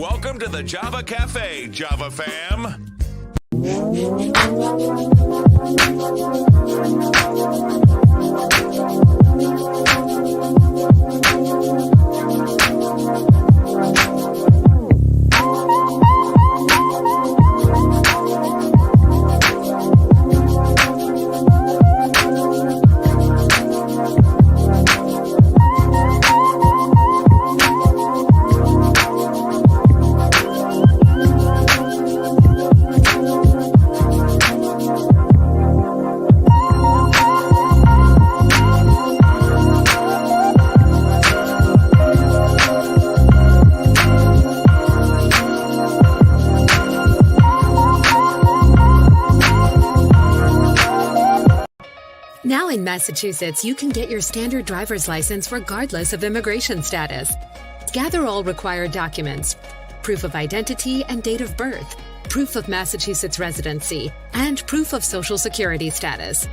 Welcome to the Java Cafe, Java fam. Now in Massachusetts, you can get your standard driver's license regardless of immigration status. Gather all required documents: proof of identity and date of birth, proof of Massachusetts residency, and proof of Social Security status.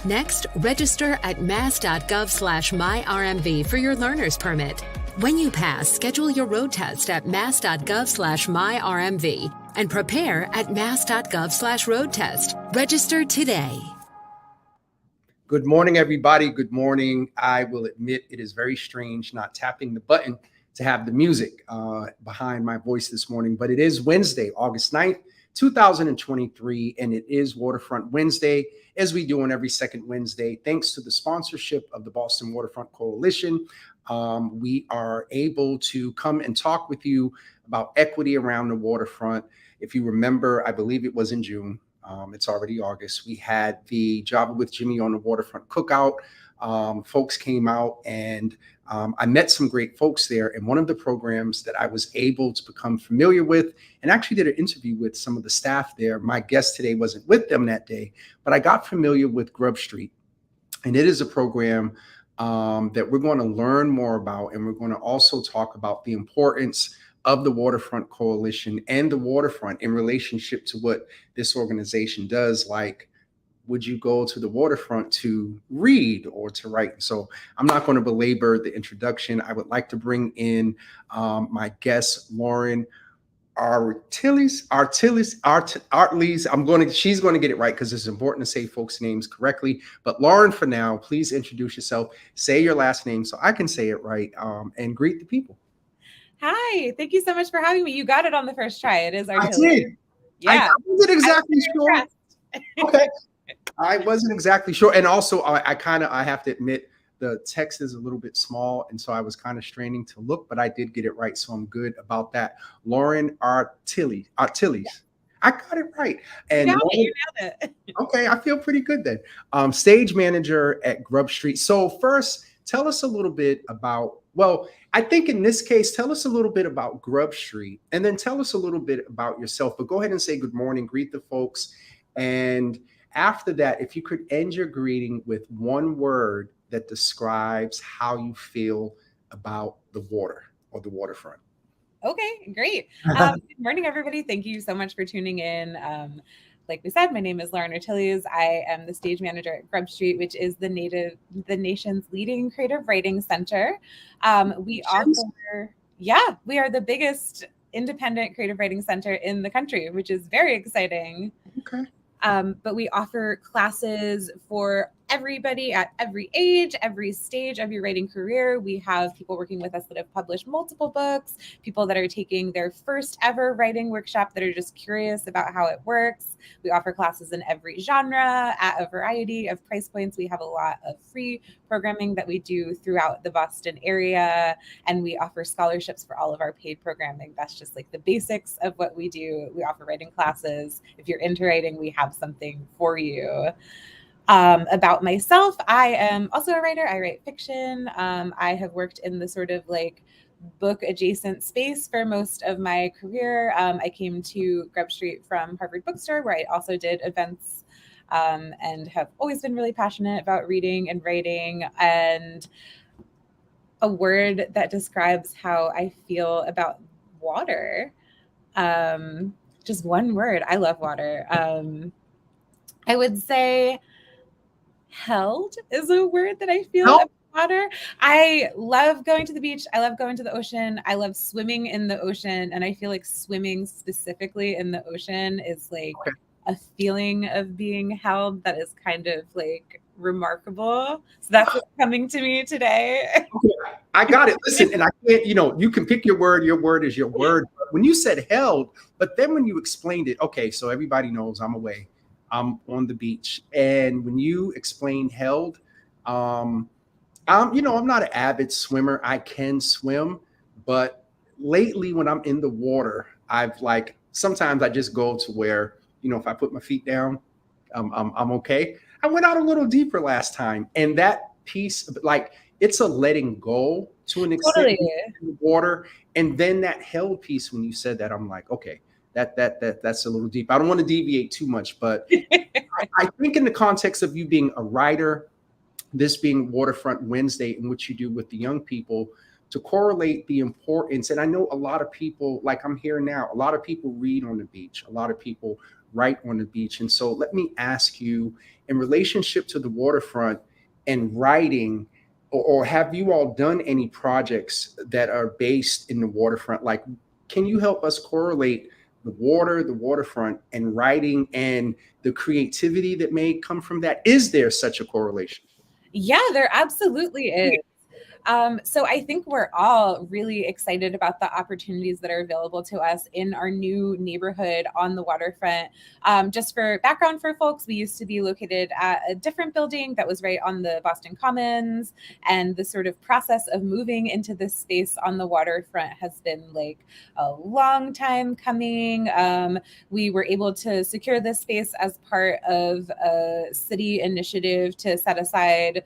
Next, register at mass.gov/myrmv for your learner's permit. When you pass, schedule your road test at mass.gov/myrmv and prepare at mass.gov/road test. Register today. Good morning, everybody. Good morning. I will admit it is very strange not tapping the button to have the music behind my voice this morning, but it is Wednesday, August 9th, 2023, and it is Waterfront Wednesday, as we do on every second Wednesday. Thanks to the sponsorship of the Boston Waterfront Coalition, we are able to come and talk with you about equity around the waterfront. If you remember, I believe it was in June. It's already August. We had the Java with Jimmy on the Waterfront Cookout. Folks came out and I met some great folks there. And one of the programs that I was able to become familiar with and actually did an interview with some of the staff there. My guest today wasn't with them that day, but I got familiar with Grub Street. And it is a program that we're going to learn more about. And we're going to also talk about the importance of the Waterfront Coalition and the waterfront in relationship to what this organization does. Like, would you go to the waterfront to read or to write? So I'm not going to belabor the introduction. I would like to bring in my guest, Lauren Artles. She's going to get it right because it's important to say folks' names correctly. But Lauren, for now, please introduce yourself, say your last name so I can say it right, and greet the people. Hi, thank you so much for having me. You got it on the first try. It is I did. Yeah. I wasn't exactly sure. Okay. I wasn't exactly sure. And also I have to admit the text is a little bit small. And so I was kind of straining to look, but I did get it right. So I'm good about that. Lauren Artles. I got it right. And you nailed it. Okay. I feel pretty good then. Stage manager at Grub Street. So first, tell us a little bit about, well, I think in this case, tell us a little bit about Grub Street and then tell us a little bit about yourself. But go ahead and say good morning, greet the folks. And after that, if you could end your greeting with one word that describes how you feel about the water or the waterfront. Okay, great. Good morning, everybody. Thank you so much for tuning in. Like we said, my name is Lauren Artles. I am the stage manager at Grub Street, which is the nation's leading creative writing center. We are the biggest independent creative writing center in the country, which is very exciting. Okay. But we offer classes for everybody at every age, every stage of your writing career. We have people working with us that have published multiple books, people that are taking their first ever writing workshop that are just curious about how it works. We offer classes in every genre at a variety of price points. We have a lot of free programming that we do throughout the Boston area, and we offer scholarships for all of our paid programming. That's just like the basics of what we do. We offer writing classes. If you're into writing, we have something for you. About myself, I am also a writer. I write fiction. I have worked in the sort of like book adjacent space for most of my career. I came to Grub Street from Harvard Bookstore, where I also did events and have always been really passionate about reading and writing. And a word that describes how I feel about water. Just one word. I love water. I would say held is a word that I feel about water. I love going to the beach. I love going to the ocean. I love swimming in the ocean. And I feel like swimming specifically in the ocean is like Okay. a feeling of being held that is kind of like remarkable. So that's what's coming to me today. Okay, I got it. Listen, and I can't, you can pick your word is your word. But when you said held, but then when you explained it, okay, so everybody knows I'm away. I'm on the beach. And when you explained held, I'm not an avid swimmer. I can swim, but lately when I'm in the water, I've like sometimes I just go to where, if I put my feet down, I'm okay. I went out a little deeper last time, and that piece, like it's a letting go to an extent Totally. in the water, and then that held piece. When you said that, I'm like, okay, that's a little deep. I don't want to deviate too much, but I think in the context of you being a writer, this being Waterfront Wednesday, and what you do with the young people, to correlate the importance. And I know a lot of people, like I'm here now, a lot of people read on the beach, a lot of people write on the beach. And so let me ask you, in relationship to the waterfront and writing, or have you all done any projects that are based in the waterfront? Like, can you help us correlate the water, the waterfront, and writing, and the creativity that may come from that? Is there such a correlation? Yeah, there absolutely is. So I think we're all really excited about the opportunities that are available to us in our new neighborhood on the waterfront. Just for background for folks, we used to be located at a different building that was right on the Boston Commons, and the sort of process of moving into this space on the waterfront has been like a long time coming. We were able to secure this space as part of a city initiative to set aside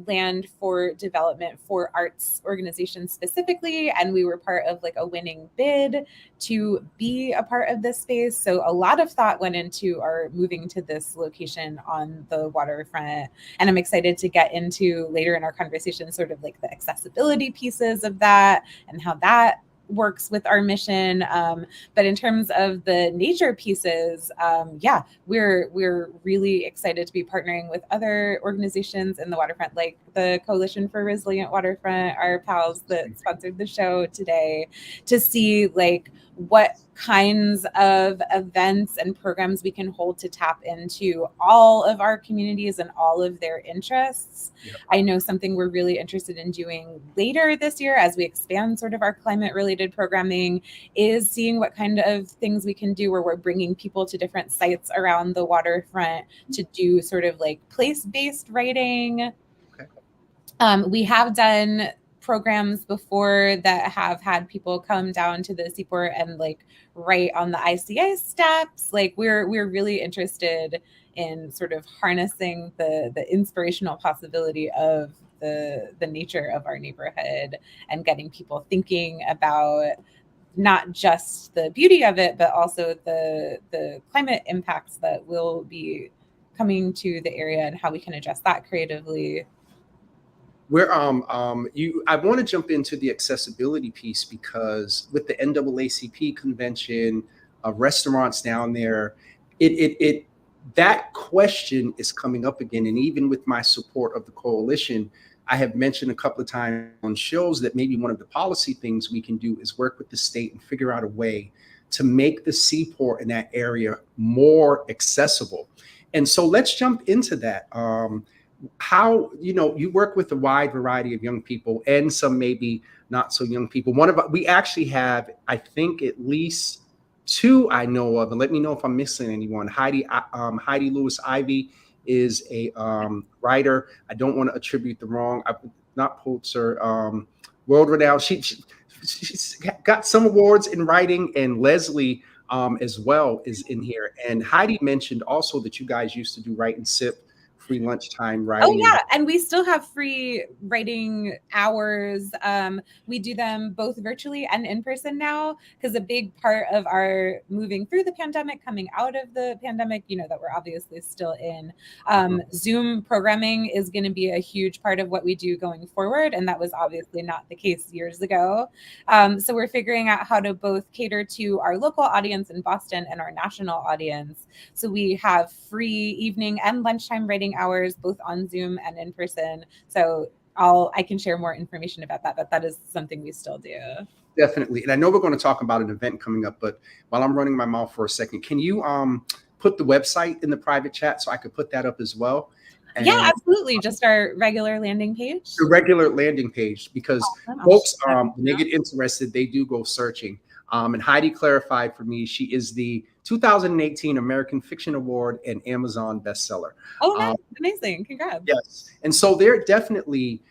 land for development for arts organizations specifically, and we were part of like a winning bid to be a part of this space. So a lot of thought went into our moving to this location on the waterfront, and I'm excited to get into later in our conversation sort of like the accessibility pieces of that and how that works with our mission. But in terms of the nature pieces, yeah, we're really excited to be partnering with other organizations in the waterfront, like the Coalition for Resilient Waterfront, our pals that sponsored the show today, to see like what kinds of events and programs we can hold to tap into all of our communities and all of their interests. Yeah. I know something we're really interested in doing later this year as we expand sort of our climate related programming is seeing what kind of things we can do where we're bringing people to different sites around the waterfront to do sort of like place-based writing. Okay. We have done programs before that have had people come down to the seaport and like write on the ICA steps. Like we're really interested in sort of harnessing the inspirational possibility of the nature of our neighborhood and getting people thinking about not just the beauty of it, but also the climate impacts that will be coming to the area and how we can address that creatively. I want to jump into the accessibility piece, because with the NAACP convention, restaurants down there, it that question is coming up again. And even with my support of the coalition, I have mentioned a couple of times on shows that maybe one of the policy things we can do is work with the state and figure out a way to make the seaport in that area more accessible. And so let's jump into that. How, you work with a wide variety of young people and some maybe not so young people. We actually have, I think, at least two I know of, and let me know if I'm missing anyone. Heidi Lewis Ivy is a writer. I don't want to attribute the wrong, not Pulitzer, world renowned. She's got some awards in writing, and Leslie as well is in here. And Heidi mentioned also that you guys used to do Write and Sip, free lunchtime writing. Oh yeah, and we still have free writing hours. We do them both virtually and in person now, because a big part of our moving through the pandemic, coming out of the pandemic, that we're obviously still in, Zoom programming is going to be a huge part of what we do going forward, and that was obviously not the case years ago. So we're figuring out how to both cater to our local audience in Boston and our national audience. So we have free evening and lunchtime writing hours, both on Zoom and in person. So I can share more information about that, but that is something we still do. Definitely. And I know we're going to talk about an event coming up, but while I'm running my mouth for a second, can you put the website in the private chat so I could put that up as well? And yeah, absolutely. Just our regular landing page. the regular landing page, because Awesome. folks, when they get interested, they do go searching. And Heidi clarified for me, she is the 2018 American Fiction Award and Amazon bestseller. Oh, nice. Amazing. Congrats. Yes. And so there definitely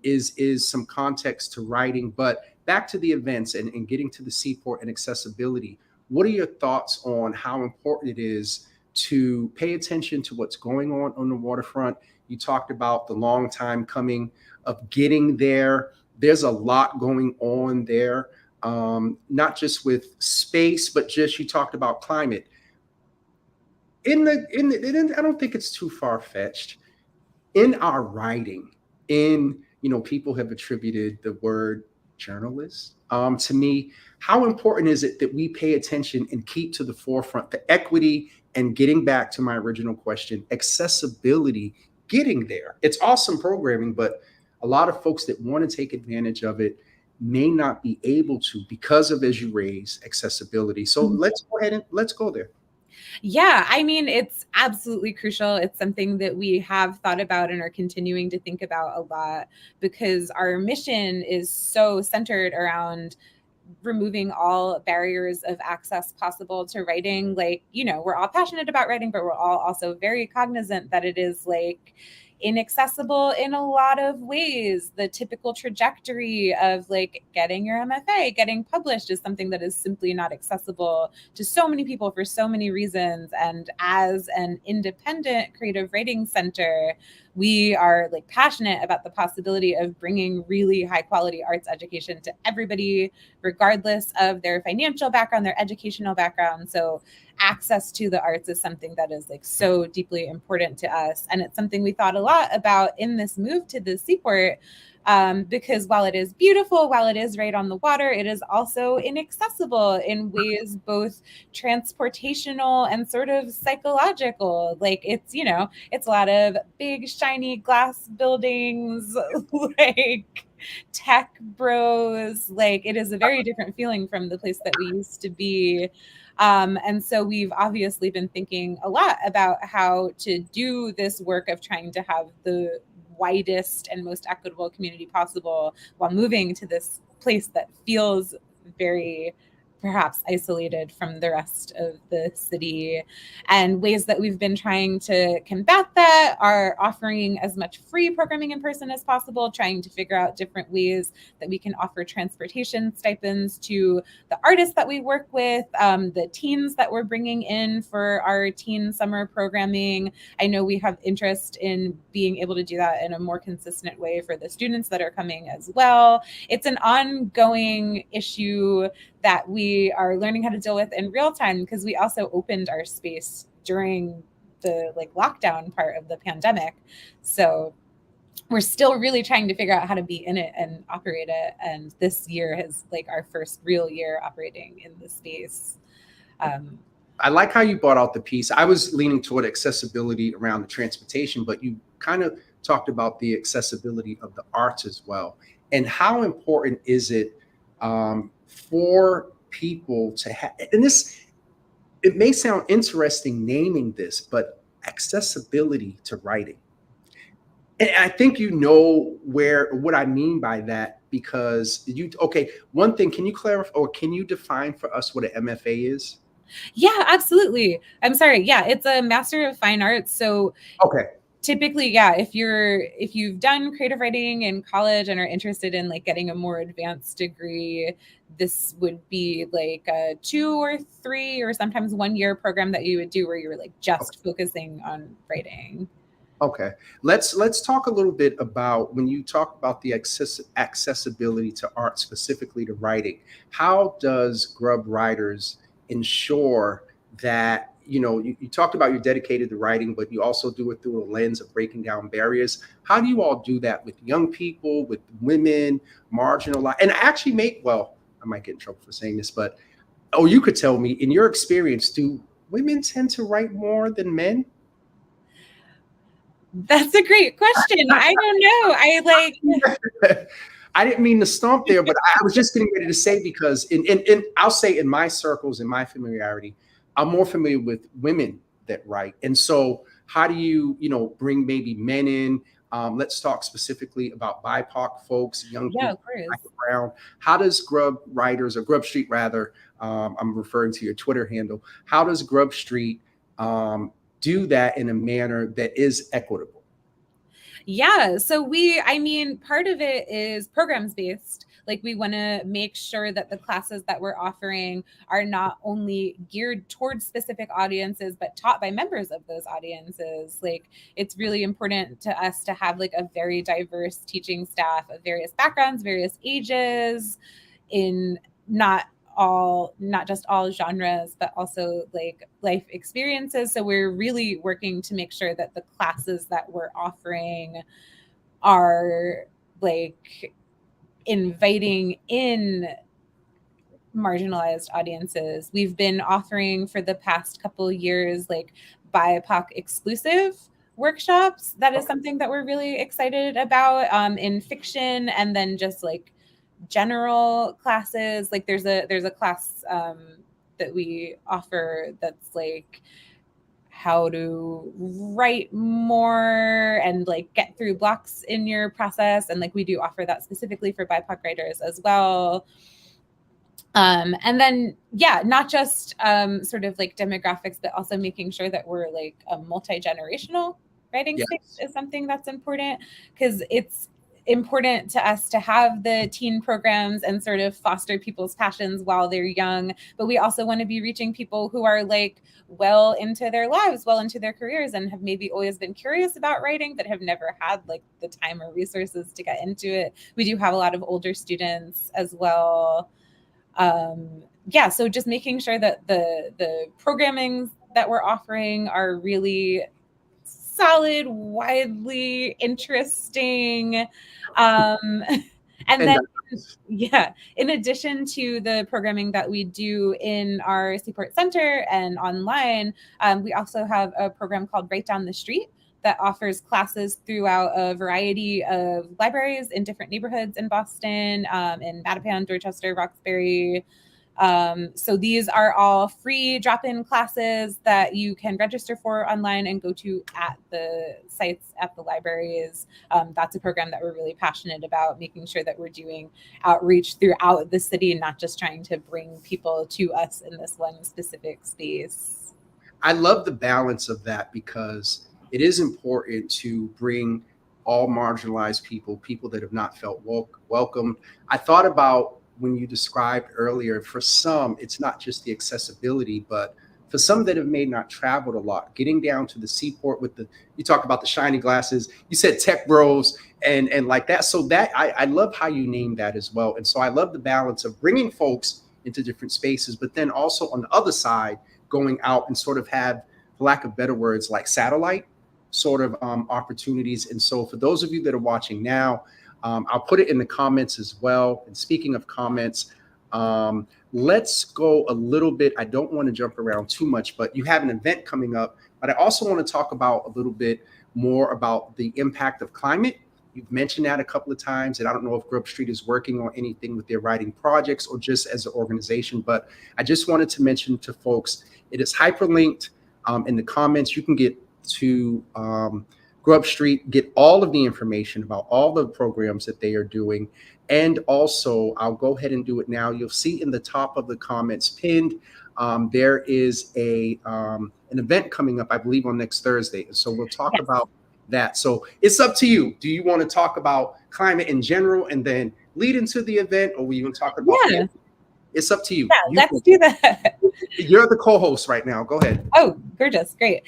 is some context to writing, but back to the events and getting to the seaport and accessibility. What are your thoughts on how important it is to pay attention to what's going on the waterfront? You talked about the long time coming of getting there. There's a lot going on there, not just with space, but just you talked about climate. I don't think it's too far fetched. In our writing, people have attributed the word journalist to me. How important is it that we pay attention and keep to the forefront the equity and getting back to my original question, accessibility, getting there? It's awesome programming, but a lot of folks that want to take advantage of it may not be able to because of, as you raise, accessibility. So let's go ahead and let's go there. Yeah, I mean, it's absolutely crucial. It's something that we have thought about and are continuing to think about a lot, because our mission is so centered around removing all barriers of access possible to writing. Like, we're all passionate about writing, but we're all also very cognizant that it is like inaccessible in a lot of ways. The typical trajectory of like getting your MFA, getting published, is something that is simply not accessible to so many people for so many reasons. And as an independent creative writing center, we are like passionate about the possibility of bringing really high quality arts education to everybody, regardless of their financial background, their educational background. So access to the arts is something that is like so deeply important to us. And it's something we thought a lot about in this move to the seaport, because while it is beautiful, while it is right on the water, it is also inaccessible in ways both transportational and sort of psychological. Like it's a lot of big shiny glass buildings, like tech bros. Like it is a very different feeling from the place that we used to be. And so we've obviously been thinking a lot about how to do this work of trying to have the widest and most equitable community possible while moving to this place that feels very perhaps isolated from the rest of the city. And ways that we've been trying to combat that are offering as much free programming in person as possible, trying to figure out different ways that we can offer transportation stipends to the artists that we work with, the teens that we're bringing in for our teen summer programming. I know we have interest in being able to do that in a more consistent way for the students that are coming as well. It's an ongoing issue that we are learning how to deal with in real time, because we also opened our space during the lockdown part of the pandemic. So we're still really trying to figure out how to be in it and operate it. And this year is our first real year operating in the space. I like how you brought out the piece. I was leaning toward accessibility around the transportation, but you kind of talked about the accessibility of the arts as well. And how important is it for people to have, and it may sound interesting naming this, but accessibility to writing. And I think what I mean by that, because one thing, can you clarify or can you define for us what an MFA is? Yeah, absolutely. I'm sorry. Yeah, it's a Master of Fine Arts. So okay. Typically, yeah, if you've done creative writing in college and are interested in getting a more advanced degree, this would be a 2 or 3 or sometimes 1 year program that you would do where you're just focusing on writing. Okay, let's talk a little bit about when you talk about the accessibility to art, specifically to writing. How does Grub Writers ensure that you talked about you're dedicated to writing, but you also do it through a lens of breaking down barriers? How do you all do that with young people, with women, marginalized? And I might get in trouble for saying this, but you could tell me, in your experience, do women tend to write more than men? That's a great question. I don't know. I didn't mean to stomp there, but I was just getting ready to say, because I'll say in my circles, in my familiarity, I'm more familiar with women that write. And so how do you, bring maybe men in? Let's talk specifically about BIPOC folks, young Yeah, people, of course. Black and brown. How does Grub Writers, or Grub Street rather, I'm referring to your Twitter handle, how does Grub Street do that in a manner that is equitable? Yeah. So part of it is programs based. Like, we want to make sure that the classes that we're offering are not only geared towards specific audiences, but taught by members of those audiences. Like, it's really important to us to have like a very diverse teaching staff of various backgrounds, various ages, in not just all genres, but also like life experiences. So we're really working to make sure that the classes that we're offering are like inviting in marginalized audiences. We've been offering for the past couple of years like BIPOC exclusive workshops. That is something that we're really excited about, in fiction, and then just like general classes. Like, there's a class that we offer that's like how to write more and like get through blocks in your process, and like we do offer that specifically for BIPOC writers as well. And then, not just sort of like demographics, but also making sure that we're like a multi-generational writing space is something that's important, because it's important to us to have the teen programs and sort of foster people's passions while they're young. But we also want to be reaching people who are like well into their lives, well into their careers, and have maybe always been curious about writing, but have never had like the time or resources to get into it. We do have a lot of older students as well. So just making sure that the programming that we're offering are really solid, widely interesting. And then, in addition to the programming that we do in our Seaport Center and online, we also have a program called Right Down the Street that offers classes throughout a variety of libraries in different neighborhoods in Boston, in Mattapan, Dorchester, Roxbury. So these are all free drop-in classes that you can register for online and go to at the sites at the libraries. That's a program that we're really passionate about, making sure that we're doing outreach throughout the city and not just trying to bring people to us in this one specific space. I love the balance of that, because it is important to bring all marginalized people that have not felt welcomed. I thought about when you described earlier, for some, it's not just the accessibility, but for some that have may not traveled a lot, getting down to the seaport with you talk about the shiny glasses, you said tech bros and like that. So that I love how you named that as well. And so I love the balance of bringing folks into different spaces, but then also on the other side, going out and sort of have, for lack of better words, like satellite sort of opportunities. And so for those of you that are watching now, I'll put it in the comments as well. And speaking of comments, let's go a little bit. I don't want to jump around too much, but you have an event coming up. But I also want to talk about a little bit more about the impact of climate. You've mentioned that a couple of times, and I don't know if Grub Street is working on anything with their writing projects or just as an organization, but I just wanted to mention to folks, it is hyperlinked in the comments. You can get to Grub Street, get all of the information about all the programs that they are doing. And also, I'll go ahead and do it now. You'll see in the top of the comments pinned, there is an event coming up, I believe, on next Thursday. So we'll talk about that. So it's up to you. Do you want to talk about climate in general and then lead into the event, or we even talk about it? It's up to you. Let's do that. You're the co-host right now. Go ahead. Oh, gorgeous. Great.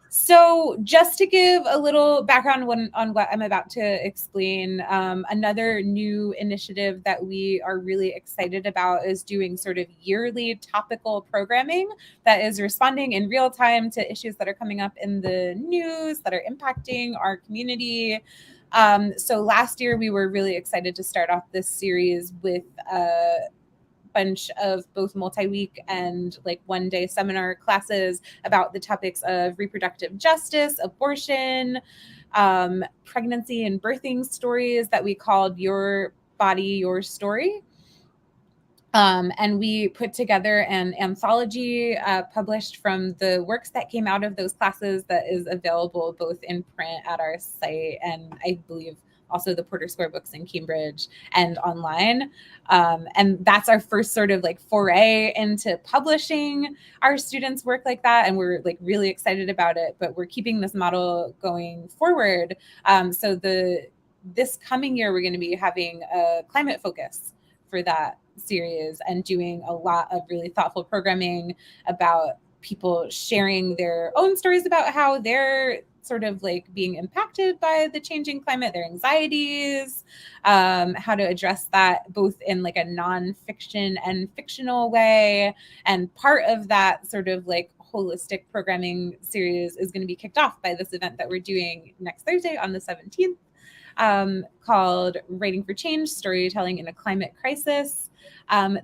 So just to give a little background on what I'm about to explain, another new initiative that we are really excited about is doing sort of yearly topical programming that is responding in real time to issues that are coming up in the news that are impacting our community. So last year we were really excited to start off this series with bunch of both multi-week and like one-day seminar classes about the topics of reproductive justice, abortion, pregnancy and birthing stories that we called Your Body, Your Story. And we put together an anthology published from the works that came out of those classes that is available both in print at our site and I believe also the Porter Square Books in Cambridge and online. And that's our first sort of like foray into publishing our students' work like that. And we're like really excited about it, but we're keeping this model going forward. So this coming year, we're going to be having a climate focus for that series and doing a lot of really thoughtful programming about people sharing their own stories about how they're sort of like being impacted by the changing climate, their anxieties, how to address that both in like a nonfiction and fictional way. And part of that sort of like holistic programming series is going to be kicked off by this event that we're doing next Thursday on the 17th. Called Writing for Change, Storytelling in a Climate Crisis.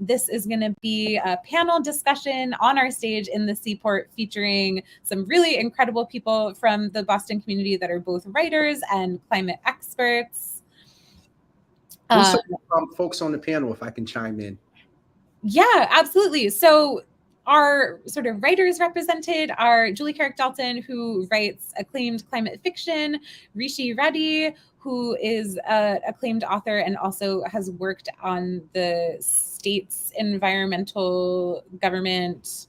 This is going to be a panel discussion on our stage in the Seaport featuring some really incredible people from the Boston community that are both writers and climate experts. Who's some folks on the panel, if I can chime in? Yeah, absolutely. So our sort of writers represented are Julie Carrick-Dalton, who writes acclaimed climate fiction, Rishi Reddy, who is an acclaimed author and also has worked on the state's environmental government,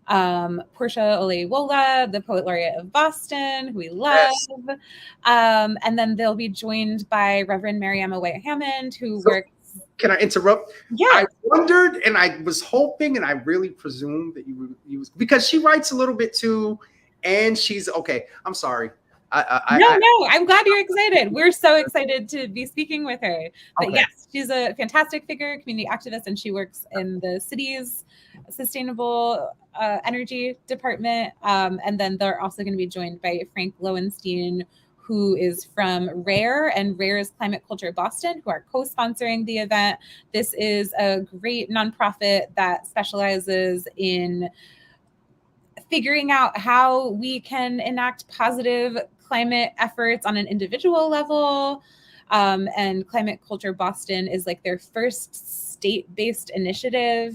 Portia Olewola, the Poet Laureate of Boston, who we love. Yes. And then they'll be joined by Reverend Mariama White-Hammond, who works. Can I interrupt? Yeah. I wondered, and I was hoping, and I really presumed that you was because she writes a little bit too, and she's okay. I'm sorry. No, I'm glad you're excited. We're so excited to be speaking with her. But yes, she's a fantastic figure, community activist, and she works in the city's sustainable energy department. And then they're also going to be joined by Frank Lowenstein, who is from RARE and RARE's Climate Culture Boston, who are co-sponsoring the event. This is a great nonprofit that specializes in figuring out how we can enact positive climate efforts on an individual level. And Climate Culture Boston is like their first state-based initiative.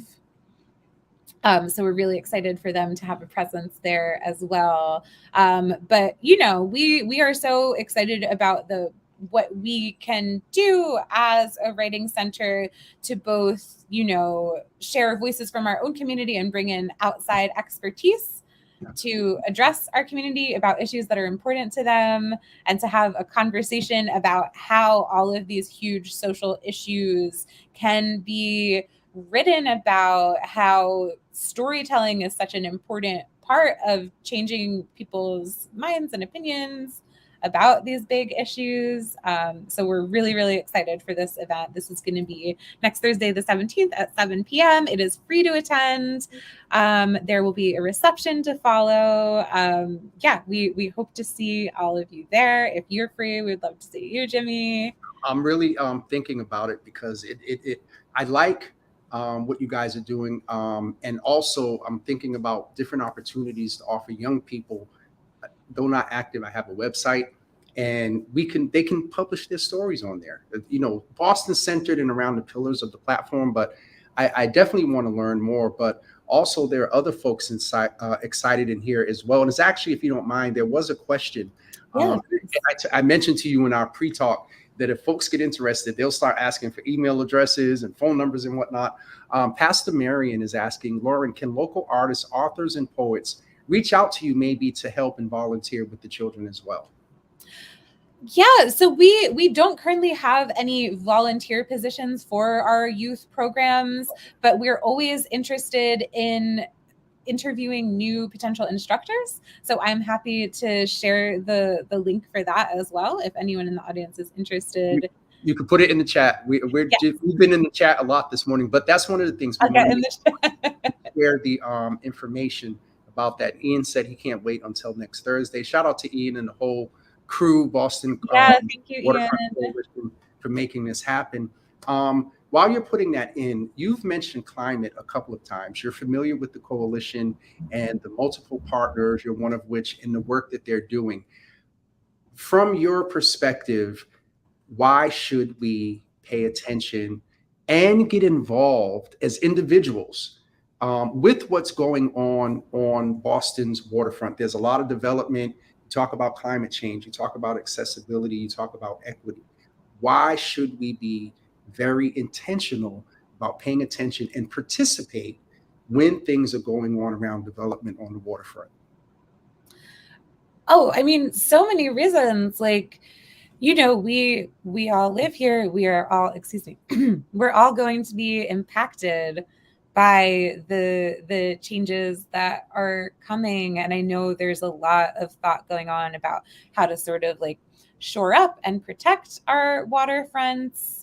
So we're really excited for them to have a presence there as well. But, you know, we are so excited about what we can do as a writing center to both, you know, share voices from our own community and bring in outside expertise to address our community about issues that are important to them, and to have a conversation about how all of these huge social issues can be written about, how storytelling is such an important part of changing people's minds and opinions about these big issues. So we're really, really excited for this event. This is going to be next Thursday, the 17th at 7 p.m. It is free to attend. There will be a reception to follow. Yeah, we hope to see all of you there. If you're free, we'd love to see you, Jimmy. I'm really thinking about it because I like what you guys are doing. And also I'm thinking about different opportunities to offer young people. Though not active, I have a website, and they can publish their stories on there. You know, Boston centered and around the pillars of the platform, but I definitely want to learn more. But also there are other folks inside excited in here as well. And it's actually, if you don't mind, there was a question. Yeah, I mentioned to you in our pre-talk that if folks get interested, they'll start asking for email addresses and phone numbers and whatnot. Pastor Marion is asking, Lauren, can local artists, authors, and poets reach out to you maybe to help and volunteer with the children as well? Yeah, so we don't currently have any volunteer positions for our youth programs, but we're always interested in interviewing new potential instructors. So I'm happy to share the link for that as well, if anyone in the audience is interested. You could put it in the chat. We've been in the chat a lot this morning, but that's one of the things we want to share the information about that. Ian said he can't wait until next Thursday. Shout out to Ian and the whole crew, Boston. Yeah, thank you, Ian, for making this happen. while you're putting that in, you've mentioned climate a couple of times. You're familiar with the coalition and the multiple partners, you're one of which in the work that they're doing. From your perspective, why should we pay attention and get involved as individuals with what's going on Boston's waterfront? There's a lot of development. You talk about climate change, you talk about accessibility, you talk about equity. Why should we be very intentional about paying attention and participate when things are going on around development on the waterfront? Oh, I mean, so many reasons. Like, we all live here. We are all, excuse me, we're all going to be impacted by the changes that are coming. And I know there's a lot of thought going on about how to sort of like shore up and protect our waterfronts.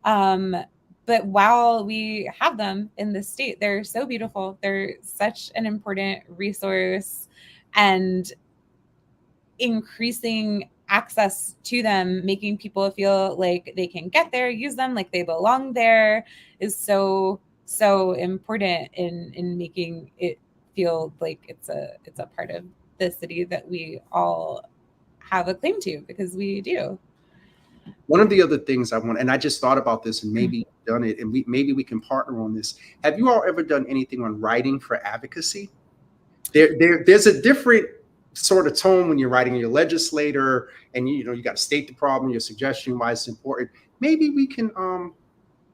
But while we have them in the state, they're so beautiful. They're such an important resource, and increasing access to them, making people feel like they can get there, use them like they belong there, is so important in making it feel like it's a part of the city that we all have a claim to, because we do. One of the other things I want, and I just thought about this, and maybe done it, and maybe we can partner on this. Have you all ever done anything on writing for advocacy? There's a different sort of tone when you're writing your legislator, and you got to state the problem, your suggestion, why it's important. Maybe we can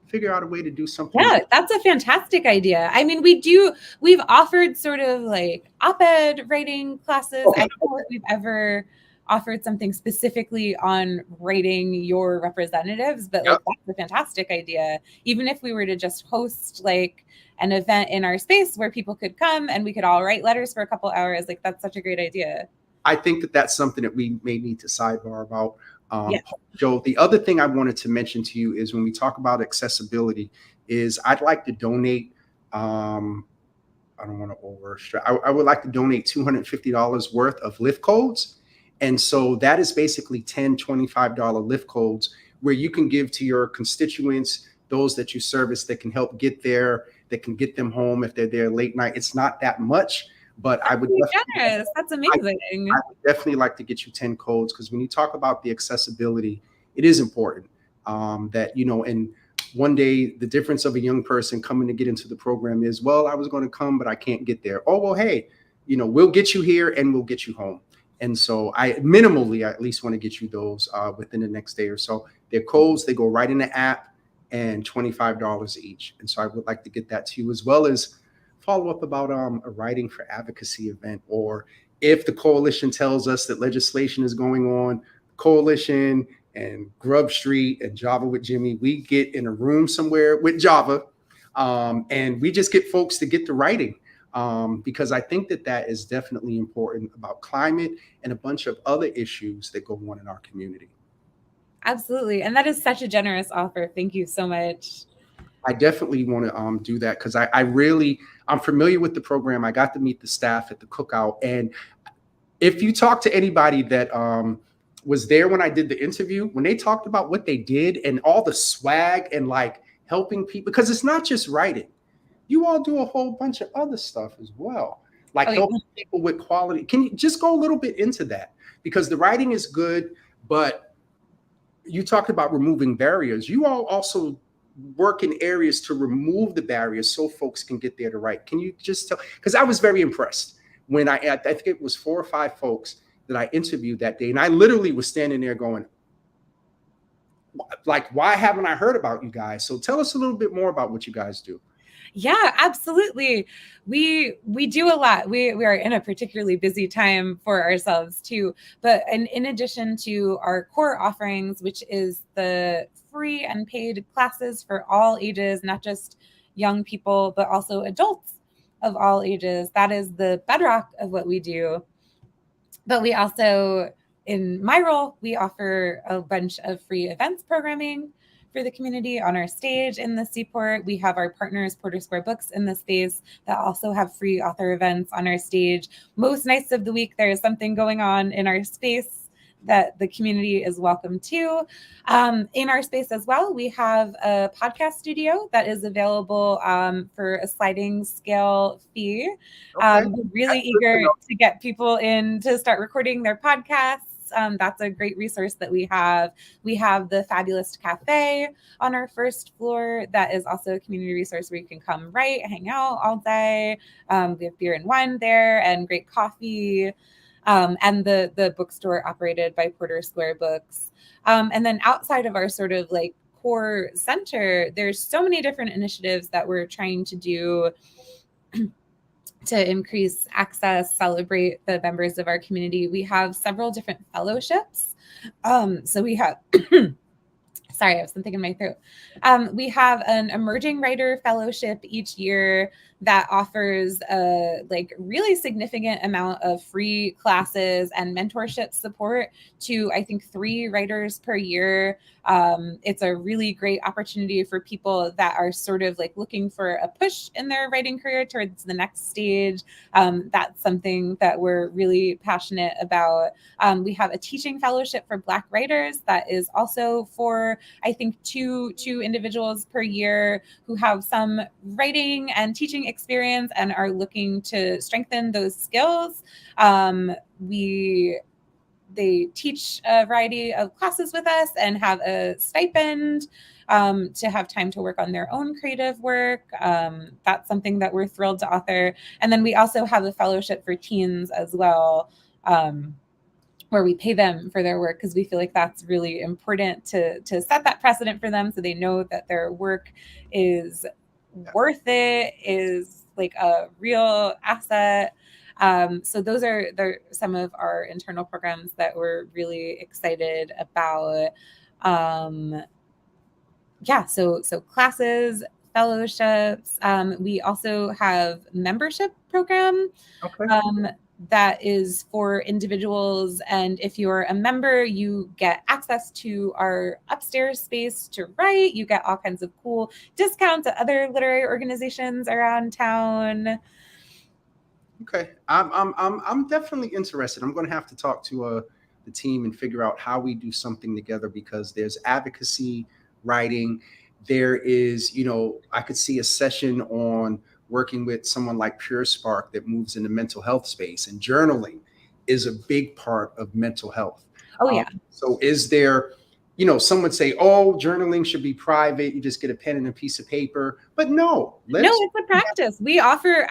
figure out a way to do something. Yeah, that's a fantastic idea. I mean, we've offered sort of like op-ed writing classes. Okay. I don't know if we've ever offered something specifically on writing your representatives, but like, that's a fantastic idea. Even if we were to just host like an event in our space where people could come and we could all write letters for a couple hours, like that's such a great idea. I think that that's something that we may need to sidebar about. Yeah. Joe, the other thing I wanted to mention to you is when we talk about accessibility is I'd like to donate, I don't want to overstress, I would like to donate $250 worth of lift codes. And so that is basically $10, $25 lift codes where you can give to your constituents, those that you service, that can help get there, that can get them home if they're there late night. It's not that much, but I would generous. That's amazing. I would definitely like to get you 10 codes, because when you talk about the accessibility, it is important that, and one day the difference of a young person coming to get into the program is, well, I was going to come, but I can't get there. Oh, well, hey, we'll get you here and we'll get you home. And so I at least want to get you those within the next day or so. They're codes, they go right in the app, and $25 each. And so I would like to get that to you, as well as follow up about a writing for advocacy event, or if the coalition tells us that legislation is going on, coalition and Grub Street and Java with Jimmy, we get in a room somewhere with Java and we just get folks to get to writing. Because I think that is definitely important about climate and a bunch of other issues that go on in our community. Absolutely. And that is such a generous offer. Thank you so much. I definitely want to do that, because I'm familiar with the program. I got to meet the staff at the cookout. And if you talk to anybody that was there when I did the interview, when they talked about what they did and all the swag and like helping people, because it's not just writing. You all do a whole bunch of other stuff as well, like helping people with quality. Can you just go a little bit into that? Because the writing is good, but you talked about removing barriers. You all also work in areas to remove the barriers so folks can get there to write. Can you just tell? Because I was very impressed when I think it was 4 or 5 folks that I interviewed that day. And I literally was standing there going, like, why haven't I heard about you guys? So tell us a little bit more about what you guys do. Yeah, absolutely. We do a lot. We are in a particularly busy time for ourselves too. But in addition to our core offerings, which is the free and paid classes for all ages, not just young people, but also adults of all ages, that is the bedrock of what we do. But we also, in my role, we offer a bunch of free events programming for the community on our stage in the Seaport. We have our partners, Porter Square Books, in the space that also have free author events on our stage. Most nights of the week, there is something going on in our space that the community is welcome to. In our space as well, we have a podcast studio that is available for a sliding scale fee. Okay. We're really That's good to eager know. to get people in to start recording their podcasts. That's a great resource that we have. We have the Fabulous Cafe on our first floor. That is also a community resource where you can come write, hang out all day. We have beer and wine there and great coffee. And the bookstore operated by Porter Square Books. And then outside of our sort of like core center, there's so many different initiatives that we're trying to do to increase access, celebrate the members of our community. We have several different fellowships. So we have, sorry, I have something in my throat. We have an emerging writer fellowship each year that offers a like really significant amount of free classes and mentorship support to, I think, 3 writers per year. It's a really great opportunity for people that are sort of like looking for a push in their writing career towards the next stage. That's something that we're really passionate about. We have a teaching fellowship for Black writers that is also for, I think, two individuals per year who have some writing and teaching experience and are looking to strengthen those skills. They teach a variety of classes with us and have a stipend to have time to work on their own creative work. That's something that we're thrilled to author. And then we also have a fellowship for teens as well, where we pay them for their work because we feel like that's really important to set that precedent for them so they know that their work is worth it, is like a real asset. So those are some of our internal programs that we're really excited about. So classes, fellowships. We also have membership program. Okay. That is for individuals. And if you're a member, you get access to our upstairs space to write. You get all kinds of cool discounts at other literary organizations around town. Okay. I'm definitely interested. I'm going to have to talk to the team and figure out how we do something together because there's advocacy writing. There is, I could see a session on working with someone like Pure Spark that moves in the mental health space, and journaling is a big part of mental health. Oh, yeah. So is there, some would say, oh, journaling should be private. You just get a pen and a piece of paper. But no, it's a practice. We offer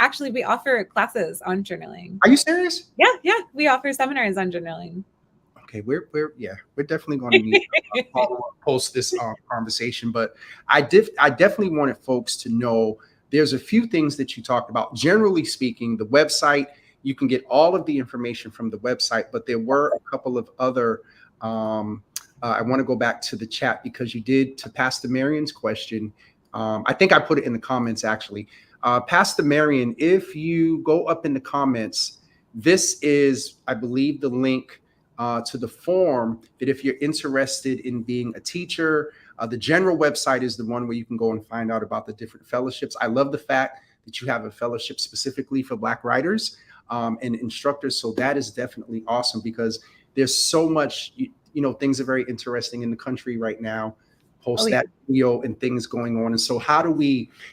classes on journaling. Are you serious? Yeah. We offer seminars on journaling. Okay, we're definitely going to need to post this conversation. But I definitely wanted folks to know there's a few things that you talked about. Generally speaking, the website, you can get all of the information from the website, but there were a couple of other I want to go back to the chat because you did, to Pastor Marion's question. I think I put it in the comments actually. Pastor Marion, if you go up in the comments, this is, I believe, the link to the form that if you're interested in being a teacher, the general website is the one where you can go and find out about the different fellowships. I love the fact that you have a fellowship specifically for Black writers and instructors. So that is definitely awesome because there's so much, things are very interesting in the country right now, that video and things going on. And so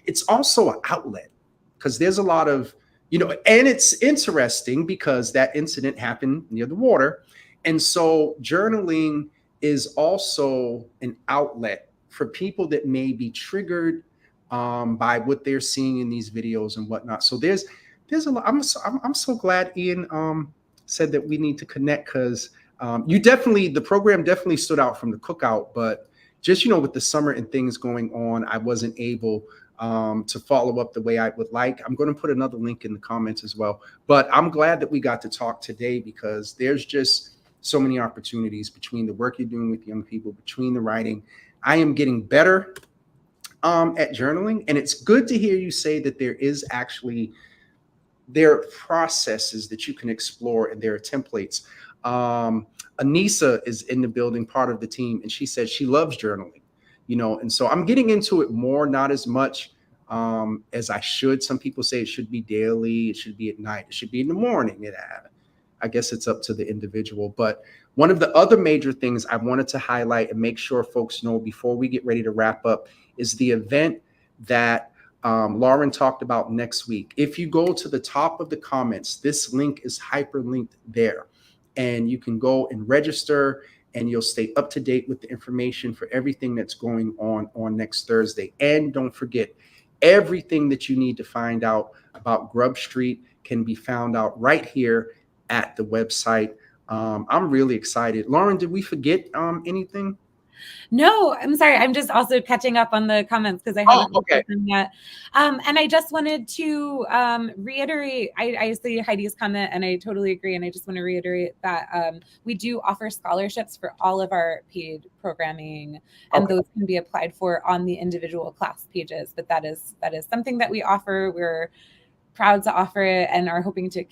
it's also an outlet because there's a lot of, and it's interesting because that incident happened near the water. And so journaling is also an outlet for people that may be triggered by what they're seeing in these videos and whatnot. So there's a lot. I'm so glad Ian said that we need to connect because the program definitely stood out from the cookout, but just, with the summer and things going on, I wasn't able to follow up the way I would like. I'm going to put another link in the comments as well, but I'm glad that we got to talk today because there's just so many opportunities between the work you're doing with young people, between the writing. I am getting better at journaling, and it's good to hear you say that there are processes that you can explore and there are templates. Anissa is in the building, part of the team, and she said she loves journaling, and so I'm getting into it more, not as much as I should. Some people say it should be daily, it should be at night, it should be in the morning. I guess it's up to the individual. But One of the other major things I wanted to highlight and make sure folks know before we get ready to wrap up is the event that Lauren talked about next week. If you go to the top of the comments, this link is hyperlinked there, and you can go and register, and you'll stay up to date with the information for everything that's going on next Thursday. And don't forget, everything that you need to find out about Grub Street can be found out right here at the website. I'm really excited. Lauren, did we forget anything? No, I'm sorry. I'm just also catching up on the comments because I haven't looked at them yet. And I just wanted to reiterate, I see Heidi's comment and I totally agree. And I just want to reiterate that we do offer scholarships for all of our paid programming, and those can be applied for on the individual class pages. But that is something that we offer. We're proud to offer it and are hoping to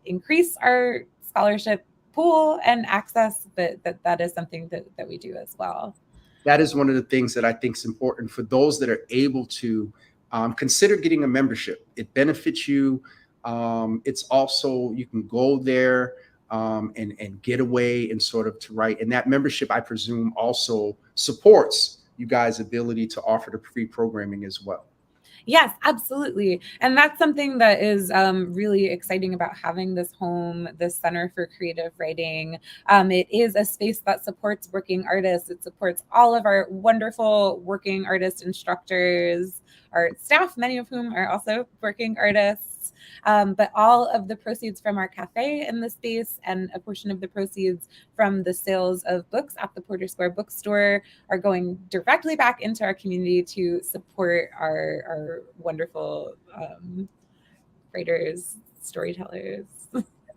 increase our scholarship pool and access, but that is something that we do as well. That is one of the things that I think is important for those that are able to consider getting a membership. It benefits you. It's also, you can go there and get away and sort of to write. And that membership, I presume, also supports you guys' ability to offer the free programming as well. Yes, absolutely. And that's something that is really exciting about having this home, this Center for Creative Writing. It is a space that supports working artists. It supports all of our wonderful working artist instructors, our staff, many of whom are also working artists. But all of the proceeds from our cafe in the space and a portion of the proceeds from the sales of books at the Porter Square Bookstore are going directly back into our community to support our wonderful writers, storytellers,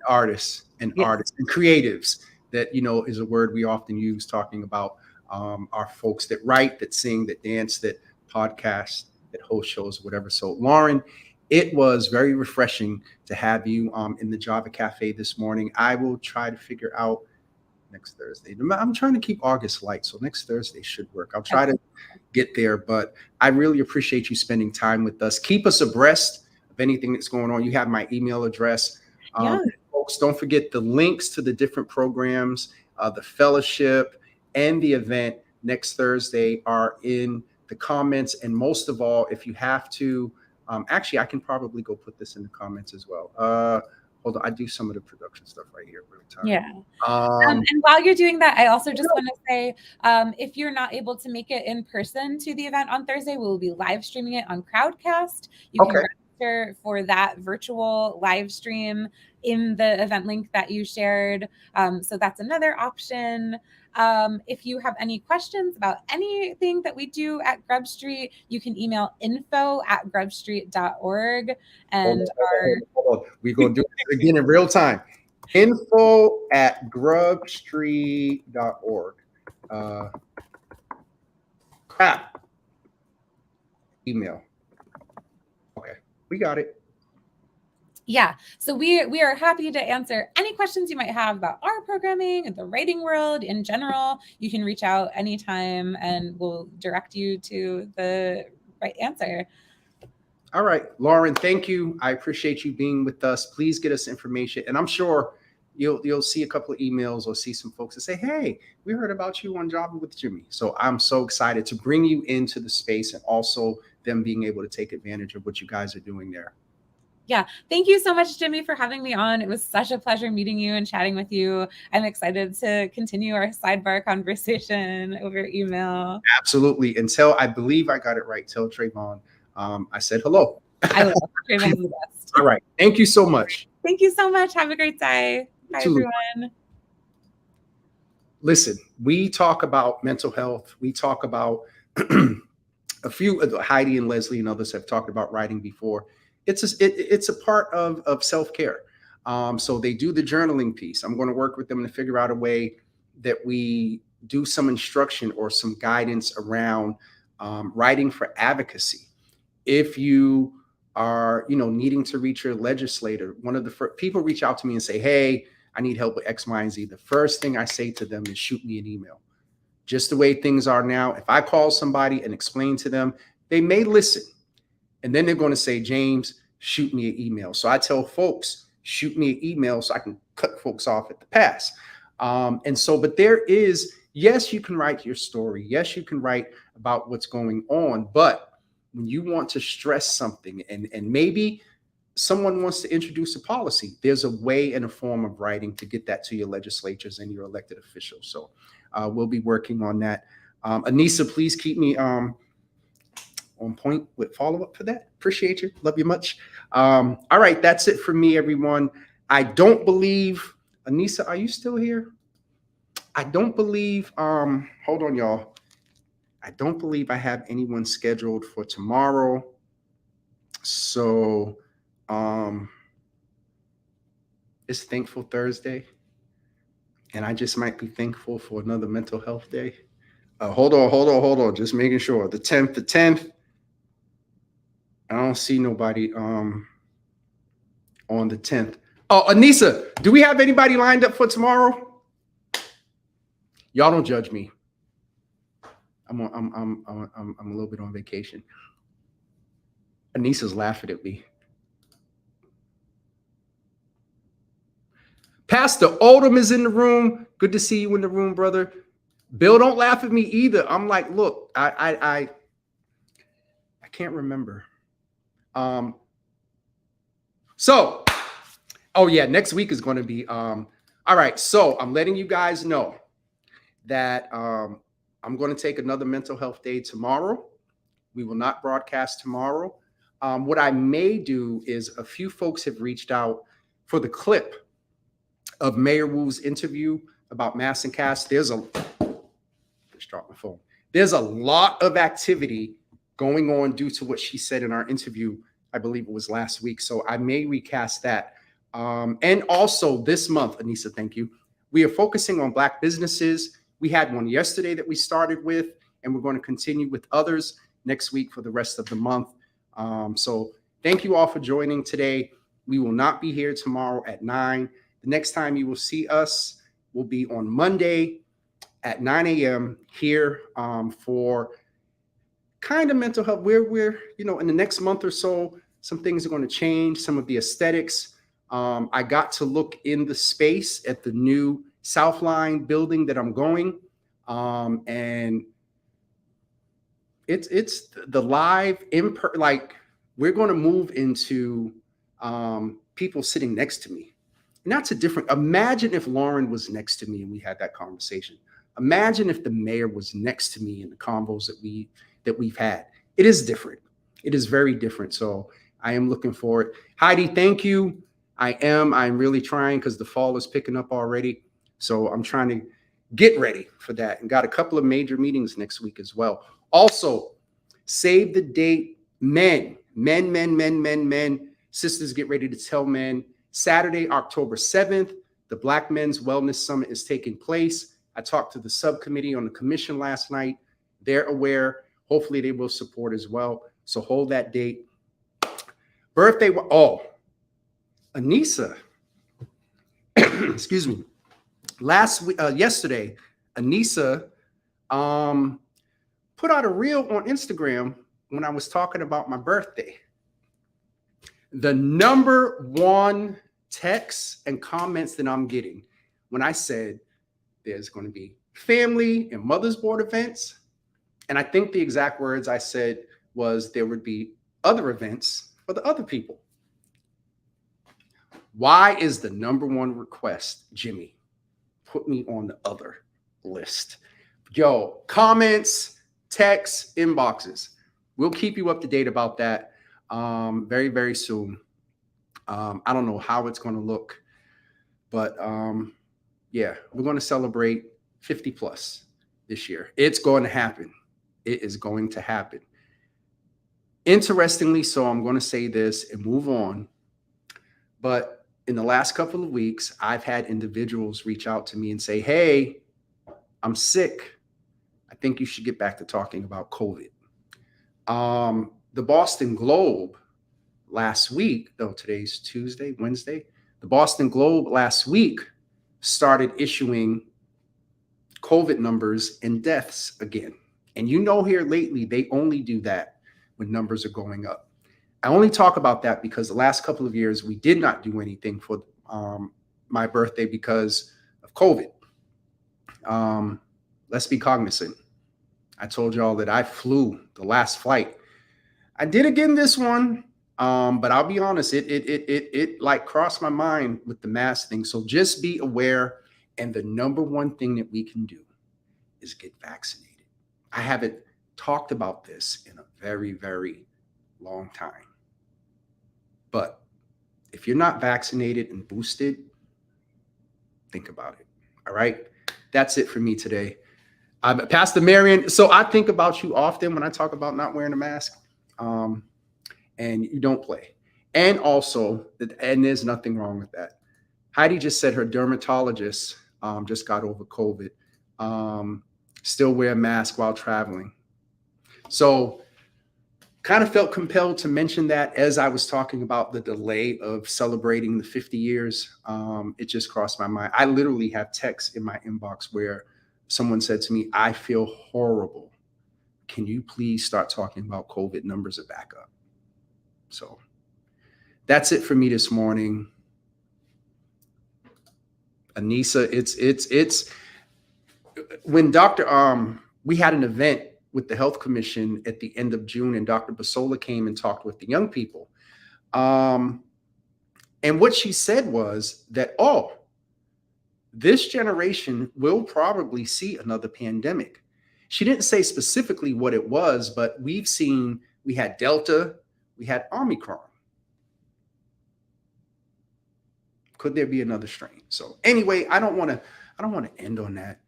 artists and creatives. That, you know, is a word we often use talking about our folks that write, that sing, that dance, that podcast, that host shows, whatever. So Lauren, it was very refreshing to have you in the Java Cafe this morning. I will try to figure out next Thursday. I'm trying to keep August light, so next Thursday should work. I'll try to get there, but I really appreciate you spending time with us. Keep us abreast of anything that's going on. You have my email address. Folks, don't forget the links to the different programs, the fellowship, and the event next Thursday are in the comments. And most of all, if you have to, actually, I can probably go put this in the comments as well. Hold on, I do some of the production stuff right here. Yeah. And while you're doing that, I also just want to say, if you're not able to make it in person to the event on Thursday, we'll be live streaming it on Crowdcast. You can register for that virtual live stream in the event link that you shared. So that's another option. If you have any questions about anything that we do at Grub Street, you can email info@grubstreet.org. And hold on. We're going to do it again in real time. info@grubstreet.org. Crap. Email. Okay, we got it. Yeah, so we are happy to answer any questions you might have about our programming and the writing world in general. You can reach out anytime and we'll direct you to the right answer. All right, Lauren, thank you. I appreciate you being with us. Please get us information. And I'm sure you'll see a couple of emails or see some folks that say, hey, we heard about you on Java with Jimmy. So I'm so excited to bring you into the space and also them being able to take advantage of what you guys are doing there. Yeah. Thank you so much, Jimmy, for having me on. It was such a pleasure meeting you and chatting with you. I'm excited to continue our sidebar conversation over email. Absolutely. And I believe I got it right. Tell Trayvon I said hello. I will. Trayvon's the best. All right. Thank you so much. Thank you so much. Have a great day. Bye, everyone. Listen, we talk about mental health. We talk about a few, Heidi and Leslie and others have talked about writing before. It's a part of self-care. So they do the journaling piece. I'm going to work with them to figure out a way that we do some instruction or some guidance around writing for advocacy. If you are, needing to reach your legislator, one of the first people reach out to me and say, hey, I need help with X, Y, and Z. The first thing I say to them is shoot me an email. Just the way things are now, if I call somebody and explain to them, they may listen. And then they're going to say, James, shoot me an email. So I tell folks, shoot me an email so I can cut folks off at the pass. But there is, yes, you can write your story. Yes, you can write about what's going on. But when you want to stress something and maybe someone wants to introduce a policy, there's a way and a form of writing to get that to your legislatures and your elected officials. So we'll be working on that. Anissa, please keep me on point with follow-up for that. Appreciate you. Love you much. All right, that's it for me, everyone. I don't believe, Anissa, are you still here? I don't believe, hold on, y'all. I don't believe I have anyone scheduled for tomorrow. So it's Thankful Thursday, and I just might be thankful for another mental health day. Hold on. Just making sure. The 10th. I don't see nobody on the 10th. Oh, Anissa, do we have anybody lined up for tomorrow? Y'all don't judge me. I'm a little bit on vacation. Anissa's laughing at me. Pastor Odom is in the room. Good to see you in the room, brother. Bill, don't laugh at me either. I'm like, look, I can't remember. Oh yeah, next week is going to be all right. So I'm letting you guys know that I'm going to take another mental health day tomorrow. We will not broadcast tomorrow. What I may do is a few folks have reached out for the clip of Mayor Wu's interview about Mass and Cast. Just dropped my phone. There's a lot of activity going on due to what she said in our interview. I believe it was last week. So I may recast that. And also this month, Anissa, thank you. We are focusing on Black businesses. We had one yesterday that we started with, and we're going to continue with others next week for the rest of the month. So thank you all for joining today. We will not be here tomorrow at 9. The next time you will see us will be on Monday at 9 a.m. here for kind of mental health. We're in the next month or so, some things are going to change, some of the aesthetics. I got to look in the space at the new Southline building that I'm going. And it's the live like we're going to move into people sitting next to me. And that's a different, imagine if Lauren was next to me and we had that conversation. Imagine if the mayor was next to me in the combos that we've had. It is different. It is very different. So I am looking forward. Heidi, thank you. I'm really trying because the fall is picking up already. So I'm trying to get ready for that and got a couple of major meetings next week as well. Also, save the date, men. Sisters, get ready to tell men. Saturday, October 7th, the Black Men's Wellness Summit is taking place. I talked to the subcommittee on the commission last night. They're aware. Hopefully they will support as well. So hold that date. Birthday. Oh, Anissa. Excuse me. Yesterday, Anissa put out a reel on Instagram when I was talking about my birthday. The number one texts and comments that I'm getting when I said there's going to be family and mother's board events. And I think the exact words I said was there would be other events for the other people. Why is the number one request, Jimmy, put me on the other list? Yo, comments, texts, inboxes. We'll keep you up to date about that very, very soon. I don't know how it's going to look, but yeah, we're going to celebrate 50 plus this year. It's going to happen. It is going to happen. Interestingly, so I'm going to say this and move on. But in the last couple of weeks, I've had individuals reach out to me and say, hey, I'm sick. I think you should get back to talking about COVID. The Boston Globe last week, though today's Tuesday, Wednesday, the Boston Globe last week started issuing COVID numbers and deaths again. And here lately, they only do that when numbers are going up. I only talk about that because the last couple of years, we did not do anything for my birthday because of COVID. Let's be cognizant. I told y'all that I flew the last flight. I did again this one, but I'll be honest, it like crossed my mind with the mask thing. So just be aware. And the number one thing that we can do is get vaccinated. I haven't talked about this in a very, very long time. But if you're not vaccinated and boosted, think about it. All right. That's it for me today. Pastor Marion. So I think about you often when I talk about not wearing a mask. And you don't play. And also, and there's nothing wrong with that. Heidi just said her dermatologist just got over COVID. Still wear a mask while traveling. So kind of felt compelled to mention that as I was talking about the delay of celebrating the 50 years. It just crossed my mind. I literally have texts in my inbox where someone said to me, I feel horrible. Can you please start talking about COVID? Numbers are back up. So that's it for me this morning. Anissa, it's when we had an event with the Health Commission at the end of June, and Dr. Basola came and talked with the young people. And what she said was that, this generation will probably see another pandemic. She didn't say specifically what it was, but we had Delta, we had Omicron. Could there be another strain? So anyway, I don't want to end on that,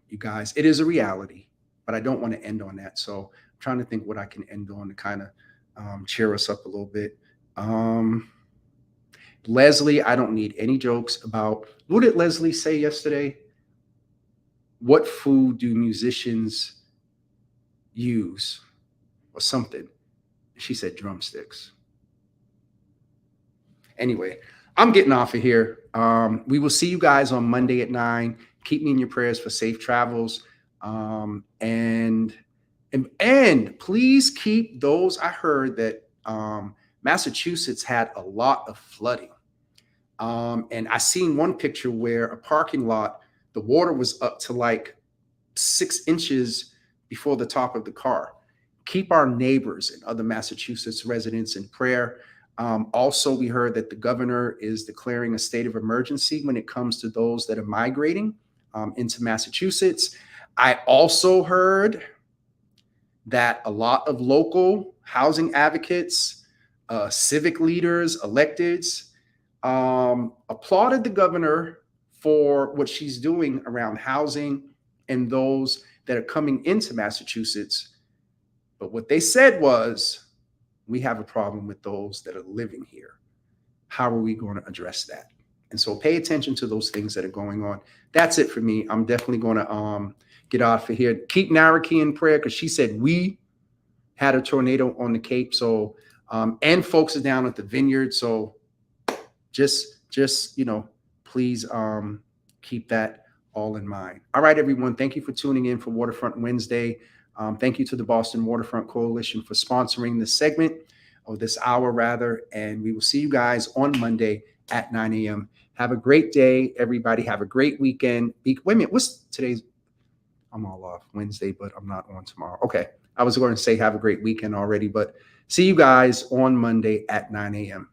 you guys. It is a reality, but I don't want to end on that. So I'm trying to think what I can end on to kind of cheer us up a little bit. Leslie, I don't need any jokes about, what did Leslie say yesterday? What food do musicians use or something? She said drumsticks. Anyway, I'm getting off of here. We will see you guys on Monday at 9. Keep me in your prayers for safe travels. And please keep those. I heard that Massachusetts had a lot of flooding. And I seen one picture where a parking lot, the water was up to like 6 inches before the top of the car. Keep our neighbors and other Massachusetts residents in prayer. Also, we heard that the governor is declaring a state of emergency when it comes to those that are migrating into Massachusetts. I also heard that a lot of local housing advocates, civic leaders, electeds, applauded the governor for what she's doing around housing and those that are coming into Massachusetts. But what they said was, we have a problem with those that are living here. How are we going to address that? And so pay attention to those things that are going on. That's it for me. I'm definitely going to get off of here. Keep Naraki in prayer, because she said we had a tornado on the Cape. So, and folks are down at the vineyard. So just please keep that all in mind. All right, everyone. Thank you for tuning in for Waterfront Wednesday. Thank you to the Boston Waterfront Coalition for sponsoring this segment, or this hour rather. And we will see you guys on Monday at 9 a.m. Have a great day, everybody. Have a great weekend. Wait a minute. What's today's? I'm all off Wednesday, but I'm not on tomorrow. Okay. I was going to say have a great weekend already, but see you guys on Monday at 9 a.m.